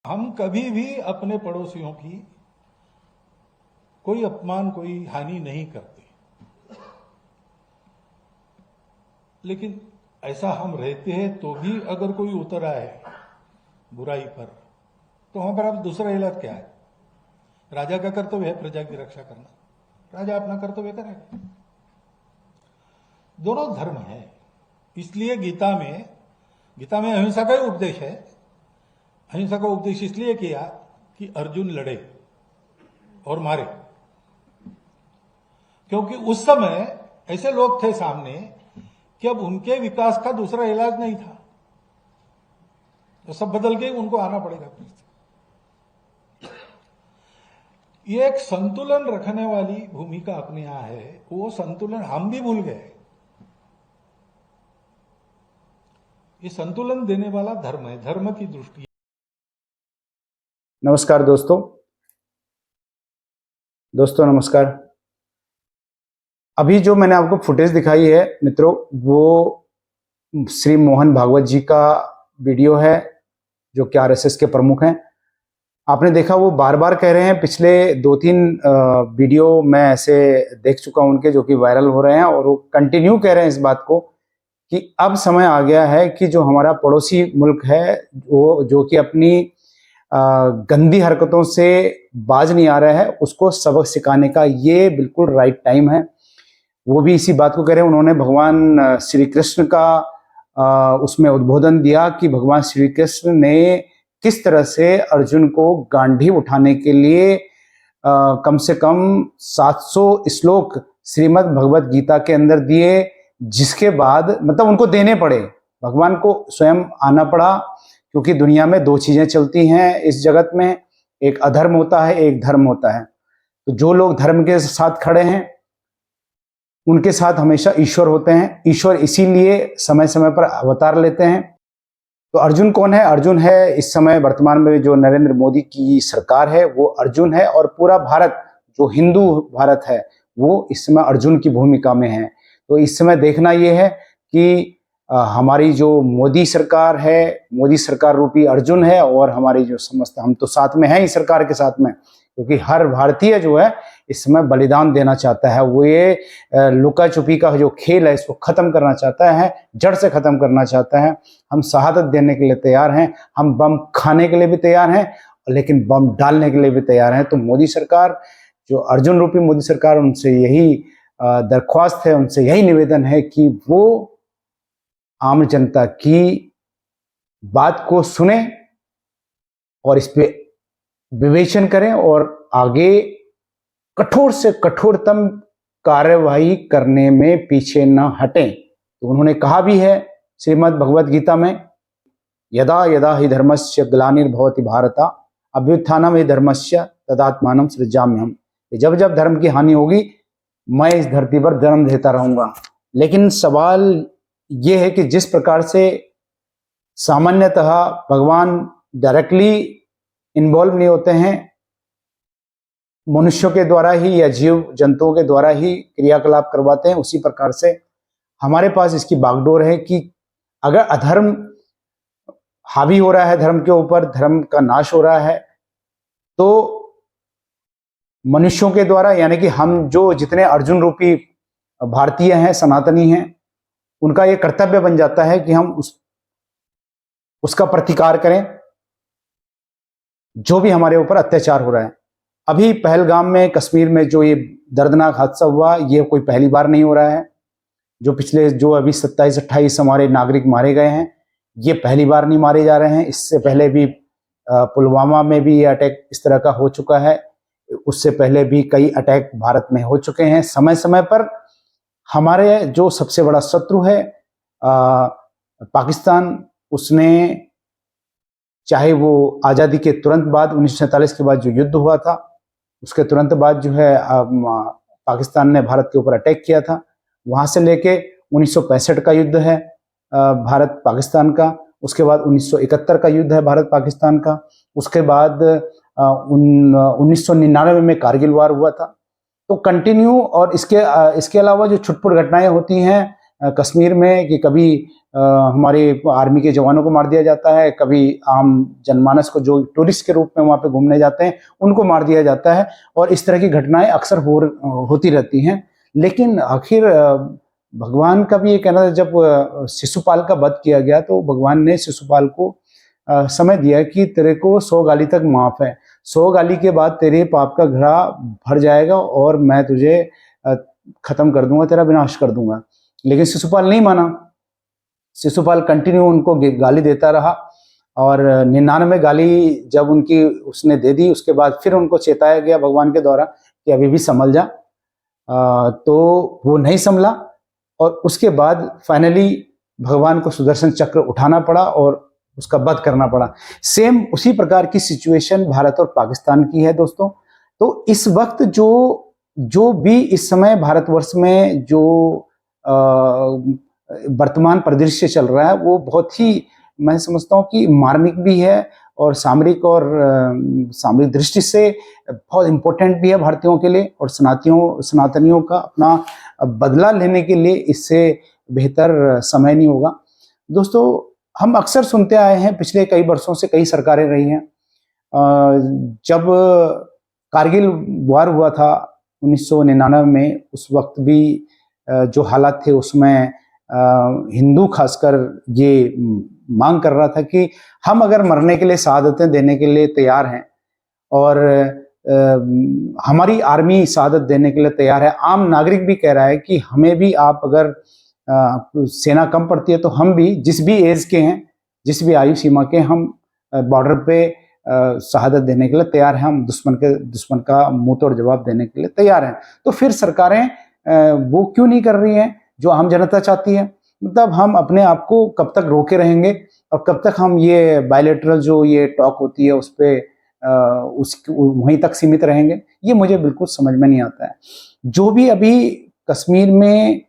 हम कभी भी अपने पड़ोसियों की कोई अपमान, कोई हानि नहीं करते, लेकिन ऐसा हम रहते हैं तो भी अगर कोई उतर आए बुराई पर, तो वहां पर अब दूसरा इलाज क्या है? राजा का कर्तव्य है प्रजा की रक्षा करना, राजा अपना कर्तव्य करेगा। दोनों धर्म है, इसलिए गीता में अहिंसा का ही उपदेश है। अहिंसा का उपदेश इसलिए किया कि अर्जुन लड़े और मारे, क्योंकि उस समय ऐसे लोग थे सामने कि अब उनके विकास का दूसरा इलाज नहीं था, तो सब बदल के उनको आना पड़ेगा फिर से। ये एक संतुलन रखने वाली भूमिका अपने यहां है, वो संतुलन हम भी भूल गए। ये संतुलन देने वाला धर्म है, धर्म की दृष्टि। नमस्कार दोस्तों नमस्कार। अभी जो मैंने आपको फुटेज दिखाई है मित्रों, वो श्री मोहन भागवत जी का वीडियो है, जो कि आरएसएस के प्रमुख हैं। आपने देखा वो बार बार कह रहे हैं, पिछले 2-3 वीडियो मैं ऐसे देख चुका हूं उनके, जो कि वायरल हो रहे हैं, और वो कंटिन्यू कह रहे हैं इस बात को कि अब समय आ गया है कि जो हमारा पड़ोसी मुल्क है, वो जो कि अपनी गंदी हरकतों से बाज नहीं आ रहा है, उसको सबक सिखाने का ये बिल्कुल राइट टाइम है। वो भी इसी बात को कह रहे हैं। उन्होंने भगवान श्री कृष्ण का उसमें उद्बोधन दिया कि भगवान श्री कृष्ण ने किस तरह से अर्जुन को गांधी उठाने के लिए कम से कम 700 श्लोक श्रीमद् भगवत गीता के अंदर दिए, जिसके बाद मतलब उनको देने पड़े, भगवान को स्वयं आना पड़ा, क्योंकि दुनिया में 2 चीजें चलती हैं इस जगत में, एक अधर्म होता है, एक धर्म होता है। तो जो लोग धर्म के साथ खड़े हैं उनके साथ हमेशा ईश्वर होते हैं। ईश्वर इसीलिए समय समय पर अवतार लेते हैं। तो अर्जुन कौन है? अर्जुन है इस समय वर्तमान में जो नरेंद्र मोदी की सरकार है, वो अर्जुन है, और पूरा भारत जो हिंदू भारत है वो इस समय अर्जुन की भूमिका में है। तो इस समय देखना ये है कि हमारी जो मोदी सरकार है, मोदी सरकार रूपी अर्जुन है, और हमारी जो समस्त, हम तो साथ में हैं इस सरकार के साथ में, क्योंकि हर भारतीय जो है इस समय बलिदान देना चाहता है। वो ये लुका छुपी का जो खेल है इसको खत्म करना चाहता है, जड़ से खत्म करना चाहता है। हम शहादत देने के लिए तैयार हैं, हम बम खाने के लिए भी तैयार हैं, लेकिन बम डालने के लिए भी तैयार हैं। तो मोदी सरकार, जो अर्जुन रूपी मोदी सरकार, उनसे यही दरख्वास्त है, उनसे यही निवेदन है कि वो आम जनता की बात को सुने और इस पे विवेचन करें और आगे कठोर से कठोरतम कार्यवाही करने में पीछे न हटें। तो उन्होंने कहा भी है श्रीमद् भगवत गीता में, यदा यदा हि धर्मस्य ग्लानिर्भवति भारत अभ्युत्थानम हि धर्मस्य तदात्मानं सृजाम्यहम्। जब जब धर्म की हानि होगी मैं इस धरती पर जन्म देता रहूंगा। लेकिन सवाल ये है कि जिस प्रकार से सामान्यतः भगवान डायरेक्टली इन्वॉल्व नहीं होते हैं, मनुष्यों के द्वारा ही या जीव जंतुओं के द्वारा ही क्रियाकलाप करवाते हैं, उसी प्रकार से हमारे पास इसकी बागडोर है कि अगर अधर्म हावी हो रहा है धर्म के ऊपर, धर्म का नाश हो रहा है, तो मनुष्यों के द्वारा, यानी कि हम जो जितने अर्जुन रूपी भारतीय हैं, सनातनी हैं, उनका ये कर्तव्य बन जाता है कि हम उसका प्रतिकार करें, जो भी हमारे ऊपर अत्याचार हो रहा है। अभी पहलगाम में, कश्मीर में जो ये दर्दनाक हादसा हुआ, ये कोई पहली बार नहीं हो रहा है। जो पिछले जो अभी 27-28 हमारे नागरिक मारे गए हैं, ये पहली बार नहीं मारे जा रहे हैं। इससे पहले भी पुलवामा में भी ये अटैक इस तरह का हो चुका है, उससे पहले भी कई अटैक भारत में हो चुके हैं। समय समय पर हमारे जो सबसे बड़ा शत्रु है पाकिस्तान, उसने चाहे वो आज़ादी के तुरंत बाद 1947 के बाद जो युद्ध हुआ था, उसके तुरंत बाद जो है पाकिस्तान ने भारत के ऊपर अटैक किया था। वहां से लेके 1965 का युद्ध है भारत पाकिस्तान का, उसके बाद 1971 का युद्ध है भारत पाकिस्तान का, उसके बाद 1999 में कारगिल वार हुआ था। तो कंटिन्यू, और इसके अलावा जो छुटपुट घटनाएं होती हैं, कश्मीर में कि कभी हमारे आर्मी के जवानों को मार दिया जाता है, कभी आम जनमानस को जो टूरिस्ट के रूप में वहाँ पे घूमने जाते हैं उनको मार दिया जाता है, और इस तरह की घटनाएं अक्सर होती रहती हैं। लेकिन आखिर भगवान का भी ये कहना था, जब शिशुपाल का वध किया गया तो भगवान ने शिशुपाल को समय दिया कि तेरे को 100 गाली तक माफ है, 100 गाली के बाद तेरे पाप का घड़ा भर जाएगा और मैं तुझे खत्म कर दूंगा, तेरा विनाश कर दूंगा। लेकिन शिशुपाल नहीं माना। शिशुपाल कंटिन्यू उनको गाली देता रहा, और 99 गाली जब उनकी उसने दे दी, उसके बाद फिर उनको चेताया गया भगवान के द्वारा कि अभी भी संभल जा। तो वो नहीं संभला, और उसके बाद फाइनली भगवान को सुदर्शन चक्र उठाना पड़ा और उसका वध करना पड़ा। सेम उसी प्रकार की सिचुएशन भारत और पाकिस्तान की है दोस्तों। तो इस वक्त जो भी इस समय भारतवर्ष में जो वर्तमान परिदृश्य चल रहा है वो बहुत ही, मैं समझता हूँ कि मार्मिक भी है, और सामरिक दृष्टि से बहुत इंपॉर्टेंट भी है भारतीयों के लिए, और सनातनियों का अपना बदला लेने के लिए इससे बेहतर समय नहीं होगा। दोस्तों, हम अक्सर सुनते आए हैं, पिछले कई वर्षों से कई सरकारें रही हैं। जब कारगिल वार हुआ था 1999 में, उस वक्त भी जो हालात थे उसमें हिंदू खासकर ये मांग कर रहा था कि हम अगर मरने के लिए शहादतें देने के लिए तैयार हैं, और हमारी आर्मी शहादत देने के लिए तैयार है, आम नागरिक भी कह रहा है कि हमें भी, आप अगर सेना कम पड़ती है तो हम भी, जिस भी एज के हैं, जिस भी आयु सीमा के, हम बॉर्डर पे शहादत देने के लिए तैयार हैं, हम दुश्मन का मुंह तोड़ जवाब देने के लिए तैयार हैं। तो फिर सरकारें वो क्यों नहीं कर रही हैं जो आम जनता चाहती है? मतलब हम अपने आप को कब तक रोके रहेंगे, और कब तक हम ये बायलैटरल जो ये टॉक होती है उस पे वहीं तक सीमित रहेंगे? ये मुझे बिल्कुल समझ में नहीं आता है। जो भी अभी कश्मीर में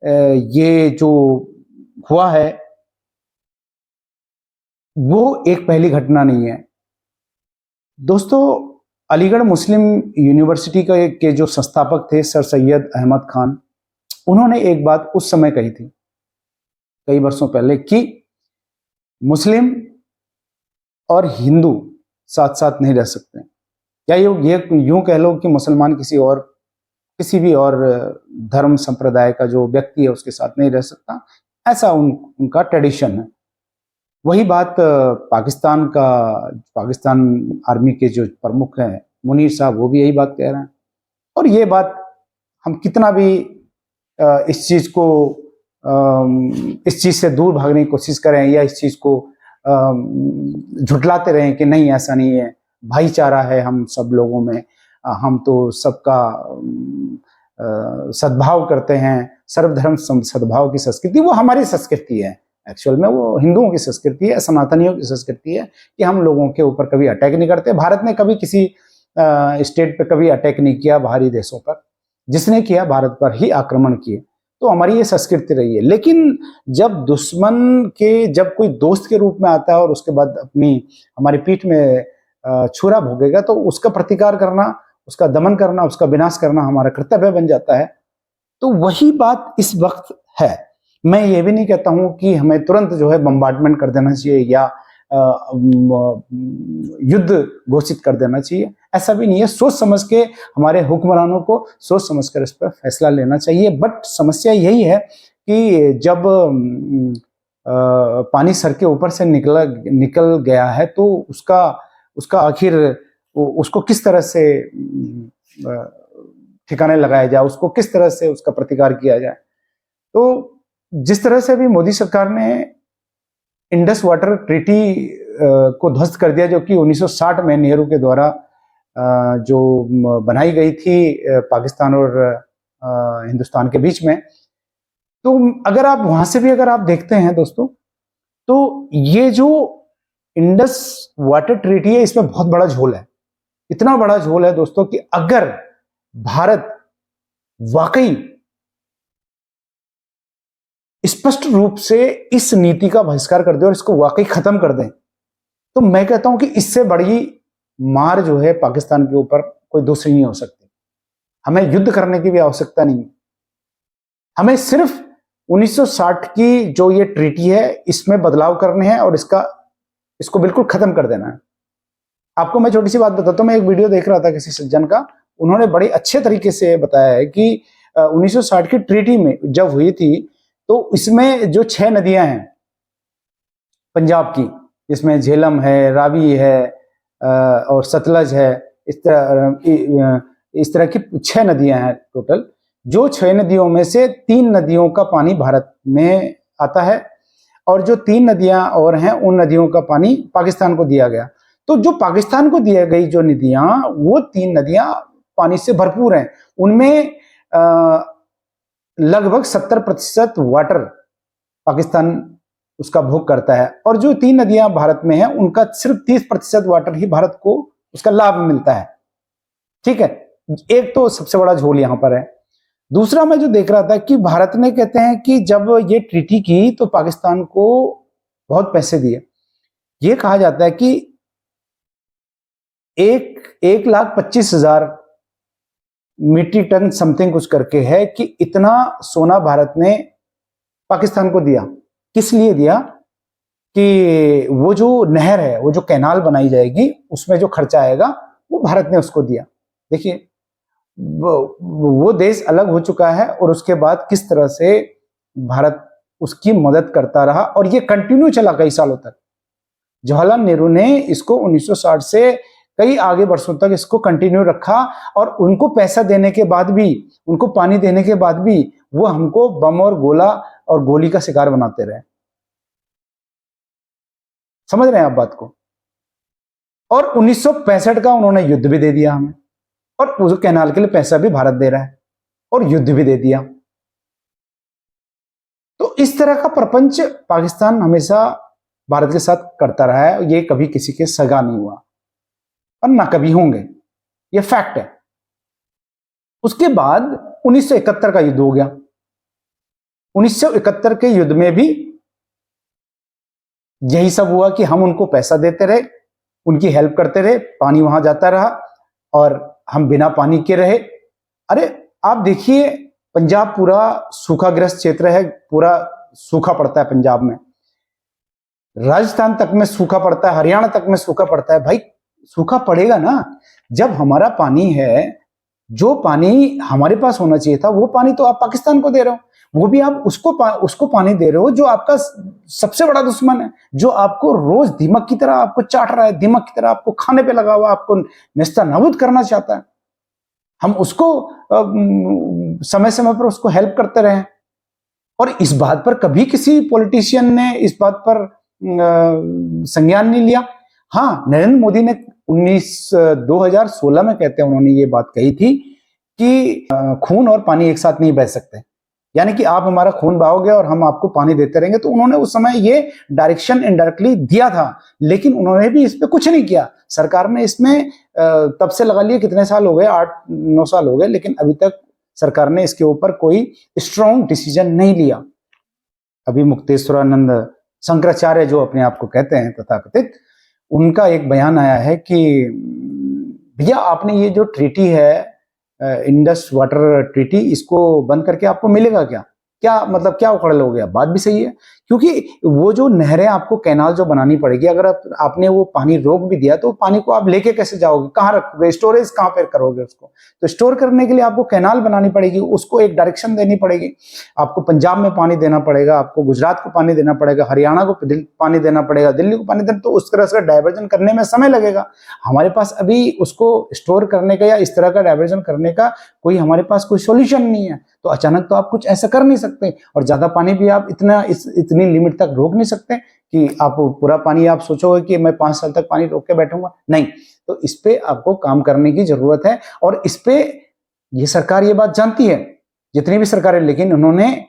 ये जो हुआ है वो एक पहली घटना नहीं है दोस्तों। अलीगढ़ मुस्लिम यूनिवर्सिटी के जो संस्थापक थे सर सैयद अहमद खान, उन्होंने एक बात उस समय कही थी कई वर्षों पहले कि मुस्लिम और हिंदू साथ साथ नहीं रह सकते। या ये यूं कह लो कि मुसलमान किसी भी और धर्म संप्रदाय का जो व्यक्ति है उसके साथ नहीं रह सकता, ऐसा उनका ट्रेडिशन है। वही बात पाकिस्तान आर्मी के जो प्रमुख हैं मुनीर साहब, वो भी यही बात कह रहे हैं। और ये बात हम कितना भी इस चीज से दूर भागने की कोशिश करें, या इस चीज को झुटलाते रहें कि नहीं ऐसा नहीं है, भाईचारा है हम सब लोगों में, हम तो सबका सद्भाव करते हैं, सर्वधर्म सद्भाव की संस्कृति, वो हमारी संस्कृति है। एक्चुअल में वो हिंदुओं की संस्कृति है, सनातनियों की संस्कृति है कि हम लोगों के ऊपर कभी अटैक नहीं करते। भारत ने कभी किसी स्टेट पे कभी अटैक नहीं किया, बाहरी देशों पर। जिसने किया भारत पर ही आक्रमण किए, तो हमारी ये संस्कृति रही है। लेकिन जब जब कोई दोस्त के रूप में आता है और उसके बाद हमारी पीठ में छुरा भोगेगा, तो उसका प्रतिकार करना, उसका दमन करना, उसका विनाश करना हमारा कर्तव्य बन जाता है। तो वही बात इस वक्त है। मैं ये भी नहीं कहता हूं कि हमें तुरंत जो है बम्बार्डमेंट कर देना चाहिए या युद्ध घोषित कर देना चाहिए, ऐसा भी नहीं है। सोच समझ के हमारे हुक्मरानों को सोच समझ कर इस पर फैसला लेना चाहिए। बट समस्या यही है कि जब पानी सर के ऊपर से निकल गया है तो उसका आखिर उसको किस तरह से ठिकाने लगाया जाए, उसको किस तरह से उसका प्रतिकार किया जाए। तो जिस तरह से भी मोदी सरकार ने इंडस वाटर ट्रीटी को ध्वस्त कर दिया, जो कि 1960 में नेहरू के द्वारा जो बनाई गई थी पाकिस्तान और हिंदुस्तान के बीच में, तो अगर आप वहां से भी अगर आप देखते हैं दोस्तों, तो ये जो इंडस वाटर ट्रीटी है इसमें बहुत बड़ा झोल है। इतना बड़ा झोल है दोस्तों कि अगर भारत वाकई स्पष्ट रूप से इस नीति का बहिष्कार कर दे और इसको वाकई खत्म कर दें, तो मैं कहता हूं कि इससे बड़ी मार जो है पाकिस्तान के ऊपर कोई दूसरी नहीं हो सकती। हमें युद्ध करने की भी आवश्यकता नहीं है। हमें सिर्फ 1960 की जो ये ट्रीटी है इसमें बदलाव करने हैं और इसको बिल्कुल खत्म कर देना है। आपको मैं छोटी सी बात बताता हूँ, मैं एक वीडियो देख रहा था किसी सज्जन का, उन्होंने बड़े अच्छे तरीके से बताया है कि 1960 की ट्रीटी में जब हुई थी तो इसमें जो 6 नदियां हैं पंजाब की, जिसमें झेलम है, रावी है और सतलज है, इस तरह की 6 नदियां हैं टोटल। जो 6 नदियों में से 3 नदियों का पानी भारत में आता है और जो 3 नदियां और हैं उन नदियों का पानी पाकिस्तान को दिया गया। तो जो पाकिस्तान को दिया गई जो नदियां, वो 3 नदियां पानी से भरपूर हैं। उनमें लगभग 70% वाटर पाकिस्तान उसका भोग करता है और जो 3 नदियां भारत में हैं उनका सिर्फ 30% वाटर ही भारत को उसका लाभ मिलता है। ठीक है, एक तो सबसे बड़ा झोल यहां पर है। दूसरा मैं जो देख रहा था कि भारत ने कहते हैं कि जब ये ट्रीटी की तो पाकिस्तान को बहुत पैसे दिए। ये कहा जाता है कि 1,25,000 मीट्रिक टन समथिंग कुछ करके है कि इतना सोना भारत ने पाकिस्तान को दिया। किस लिए दिया? कि वो जो नहर है, वो जो कैनाल बनाई जाएगी, उसमें जो खर्चा आएगा वो भारत ने उसको दिया। देखिए, वो देश अलग हो चुका है और उसके बाद किस तरह से भारत उसकी मदद करता रहा और ये कंटिन्यू चला कई सालों तक। जवाहरलाल नेहरू ने इसको 1960 से कई आगे वर्षों तक इसको कंटिन्यू रखा और उनको पैसा देने के बाद भी, उनको पानी देने के बाद भी वो हमको बम और गोला और गोली का शिकार बनाते रहे। समझ रहे हैं आप बात को? और 1965 का उन्होंने युद्ध भी दे दिया हमें और उस कैनाल के लिए पैसा भी भारत दे रहा है और युद्ध भी दे दिया। तो इस तरह का प्रपंच पाकिस्तान हमेशा भारत के साथ करता रहा है। ये कभी किसी के सगा नहीं हुआ और ना कभी होंगे, ये फैक्ट है। उसके बाद 1971 का युद्ध हो गया। 1971 के युद्ध में भी यही सब हुआ कि हम उनको पैसा देते रहे, उनकी हेल्प करते रहे, पानी वहां जाता रहा और हम बिना पानी के रहे। अरे आप देखिए, पंजाब पूरा सूखाग्रस्त क्षेत्र है, पूरा सूखा पड़ता है पंजाब में, राजस्थान तक में सूखा पड़ता है, हरियाणा तक में सूखा पड़ता है। भाई सूखा पड़ेगा ना, जब हमारा पानी है, जो पानी हमारे पास होना चाहिए था वो पानी तो आप पाकिस्तान को दे रहे हो, वो भी आप उसको पानी दे रहे हो जो आपका सबसे बड़ा दुश्मन है, जो आपको रोज दीमक की तरह आपको चाट रहा है, दीमक की तरह आपको खाने पे लगा हुआ, आपको नेस्ता नाबूद करना चाहता है। हम उसको समय समय पर उसको हेल्प करते रहे और इस बात पर कभी किसी पॉलिटिशियन ने इस बात पर संज्ञान नहीं लिया। हाँ, नरेंद्र मोदी ने 2016 में कहते हैं उन्होंने ये बात कही थी कि खून और पानी एक साथ नहीं बह सकते, यानी कि आप हमारा खून बहाओगे और हम आपको पानी देते रहेंगे। तो उन्होंने उस समय ये डायरेक्शन इनडायरेक्टली दिया था, लेकिन उन्होंने भी इस पे कुछ नहीं किया। सरकार ने इसमें तब से लगा लिए, कितने साल हो गए, 8-9 साल हो गए, लेकिन अभी तक सरकार ने इसके ऊपर कोई स्ट्रॉन्ग डिसीजन नहीं लिया। अभी मुक्तेश्वरानंद शंकराचार्य जो अपने आप को कहते हैं तथाकथित, उनका एक बयान आया है कि भैया आपने ये जो ट्रीटी है, इंडस वाटर ट्रीटी, इसको बंद करके आपको मिलेगा क्या? क्या मतलब क्या उखड़ लोगे? बात भी सही है, क्योंकि वो जो नहरें आपको कैनाल जो बनानी पड़ेगी, अगर आपने वो पानी रोक भी दिया तो पानी को आप लेके कैसे जाओगे, कहाँ रखोगे, स्टोरेज कहाँ पे करोगे उसको? तो स्टोर करने के लिए आपको कैनाल बनानी पड़ेगी, उसको एक डायरेक्शन देनी पड़ेगी। आपको पंजाब में पानी देना पड़ेगा, आपको गुजरात को पानी देना पड़ेगा, हरियाणा को पानी देना पड़ेगा, दिल्ली को पानी देना, तो उस तरह से डाइवर्जन करने में समय लगेगा। हमारे पास अभी उसको स्टोर करने का या इस तरह का डाइवर्जन करने का कोई हमारे पास कोई सोल्यूशन नहीं है। तो अचानक तो आप कुछ ऐसा कर नहीं सकते और ज्यादा पानी भी आप इतनी लिमिट तक रोक नहीं सकते कि आप पूरा पानी आप सोचोगे कि मैं 5 साल तक पानी रोक के बैठूंगा, नहीं। तो इस पे आपको काम करने की जरूरत है और इस पे ये सरकार ये बात जानती है, जितनी भी सरकारें, लेकिन उन्होंने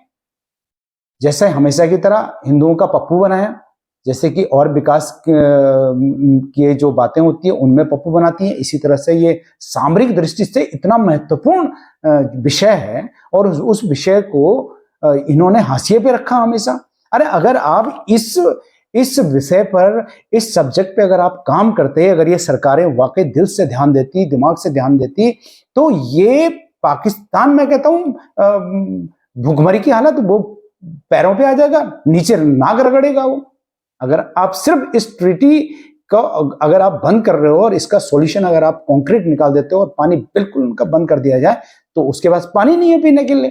जैसे हमेशा की तरह हिंदुओं का पप्पू बनाया, जैसे कि और विकास की जो बातें होती है उनमें पप्पू बनाती हैं, इसी तरह से ये सामरिक दृष्टि से इतना महत्वपूर्ण विषय है और उस विषय को इन्होंने हाशिए पे रखा हमेशा। अरे अगर आप इस विषय पर, इस सब्जेक्ट पे अगर आप काम करते, अगर ये सरकारें वाकई दिल से ध्यान देती, दिमाग से ध्यान देती, तो ये पाकिस्तान, मैं कहता हूं भूखमरी की हालत वो पैरों पे आ जाएगा, नीचे नाक रगड़ेगा वो। अगर आप सिर्फ इस ट्रीटी का अगर आप बंद कर रहे हो और इसका सॉल्यूशन अगर आप कंक्रीट निकाल देते हो और पानी बिल्कुल उनका बंद कर दिया जाए, तो उसके पास पानी नहीं है पीने के लिए,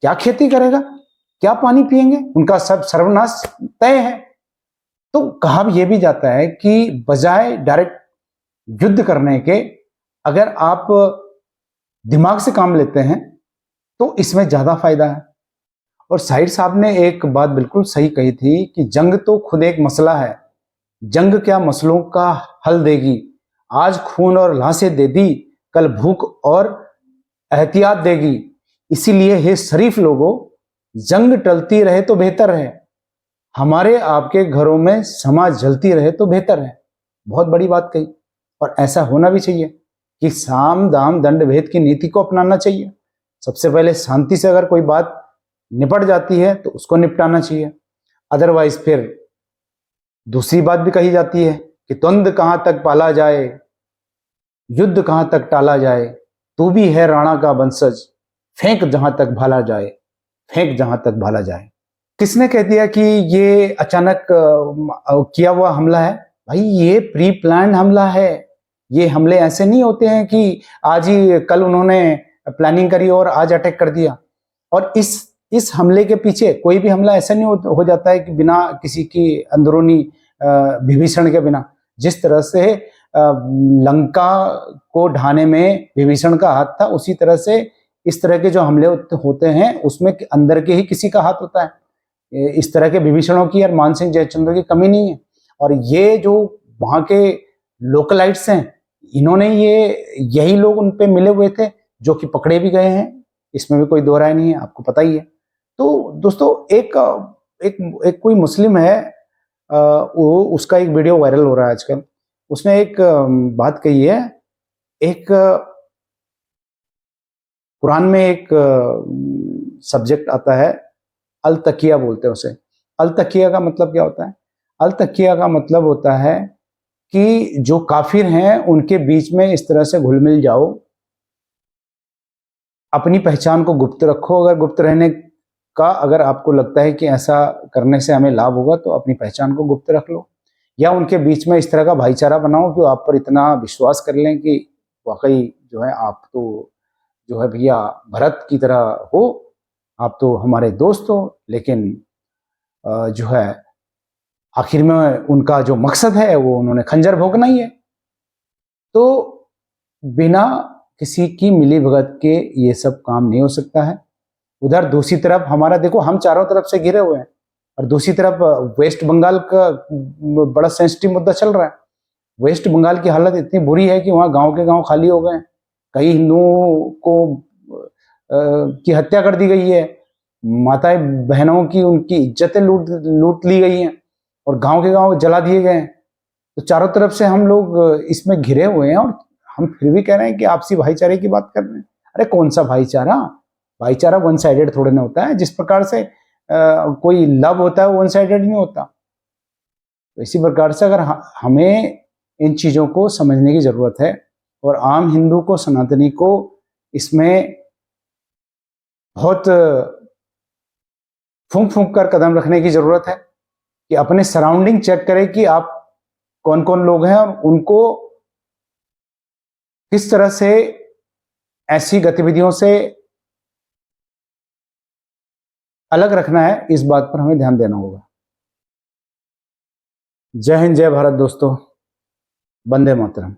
क्या खेती करेगा, क्या पानी पिएंगे, उनका सब सर्वनाश तय है। तो कहा यह भी जाता है कि बजाय डायरेक्ट युद्ध करने के अगर आप दिमाग से काम लेते हैं तो इसमें ज्यादा फायदा है। और साहिर साहब ने एक बात बिल्कुल सही कही थी कि जंग तो खुद एक मसला है, जंग क्या मसलों का हल देगी, आज खून और लाशें दे दी, कल भूख और एहतियात देगी। इसीलिए हे शरीफ लोगों, जंग टलती रहे तो बेहतर है, हमारे आपके घरों में समाज जलती रहे तो बेहतर है। बहुत बड़ी बात कही, और ऐसा होना भी चाहिए कि साम दाम दंड भेद की नीति को अपनाना चाहिए। सबसे पहले शांति से अगर कोई बात निपट जाती है तो उसको निपटाना चाहिए, अदरवाइज फिर दूसरी बात भी कही जाती है कि द्वंद कहां तक पाला जाए, युद्ध कहां तक टाला जाए, तू भी है राणा का वंशज, फेंक जहां तक भाला जाए, फेंक जहां तक भाला जाए। किसने कह दिया कि ये अचानक किया हुआ हमला है? भाई ये प्री प्लान हमला है। ये हमले ऐसे नहीं होते हैं कि आज ही कल उन्होंने प्लानिंग करी और आज अटैक कर दिया। और इस हमले के पीछे कोई भी हमला ऐसा नहीं हो जाता है कि बिना किसी की अंदरूनी विभीषण के बिना। जिस तरह से लंका को ढाने में विभीषण का हाथ था, उसी तरह से इस तरह के जो हमले होते हैं उसमें अंदर के ही किसी का हाथ होता है। इस तरह के विभीषणों की और मान सिंह जयचंद्र की कमी नहीं है। और ये जो वहां के लोकलाइट्स हैं, इन्होंने यही लोग उन पे मिले हुए थे जो कि पकड़े भी गए हैं, इसमें भी कोई दो राय नहीं है, आपको पता ही है। तो दोस्तों एक कोई मुस्लिम है, वो उसका एक वीडियो वायरल हो रहा है आजकल। उसने एक बात कही है, एक कुरान में एक सब्जेक्ट आता है, अल तकिया बोलते हैं उसे। अल तकिया का मतलब क्या होता है? अल तकिया का मतलब होता है कि जो काफिर हैं उनके बीच में इस तरह से घुल मिल जाओ, अपनी पहचान को गुप्त रखो। अगर गुप्त रहने का अगर आपको लगता है कि ऐसा करने से हमें लाभ होगा तो अपनी पहचान को गुप्त रख लो, या उनके बीच में इस तरह का भाईचारा बनाओ कि आप पर इतना विश्वास कर लें कि वाकई जो है आप तो जो है भैया भरत की तरह हो, आप तो हमारे दोस्त हो। लेकिन जो है आखिर में उनका जो मकसद है वो उन्होंने खंजर भोंकना ही है। तो बिना किसी की मिली भगत के ये सब काम नहीं हो सकता है। उधर दूसरी तरफ हमारा देखो, हम चारों तरफ से घिरे हुए हैं, और दूसरी तरफ वेस्ट बंगाल का बड़ा सेंसिटिव मुद्दा चल रहा है। वेस्ट बंगाल की हालत इतनी बुरी है कि वहां गांव के गांव खाली हो गए हैं, कई हिंदुओं को की हत्या कर दी गई है, माताएं बहनों की उनकी इज्जतें लूट ली गई हैं, और गांव के गांव जला दिए गए हैं। तो चारों तरफ से हम लोग इसमें घिरे हुए हैं, और हम फिर भी कह रहे हैं कि आपसी भाईचारे की बात कर रहे हैं। अरे कौन सा भाईचारा? भाईचारा वन साइडेड थोड़े ना होता है। जिस प्रकार से कोई लव होता है वो वन साइडेड नहीं होता। तो इसी प्रकार से अगर हमें इन चीजों को समझने की जरूरत है, और आम हिंदू को, सनातनी को इसमें बहुत फूंक फूंक कर कदम रखने की जरूरत है कि अपने सराउंडिंग चेक करें कि आप कौन कौन लोग हैं और उनको किस तरह से ऐसी गतिविधियों से अलग रखना है, इस बात पर हमें ध्यान देना होगा। जय हिंद, जय भारत दोस्तों, वंदे मातरम।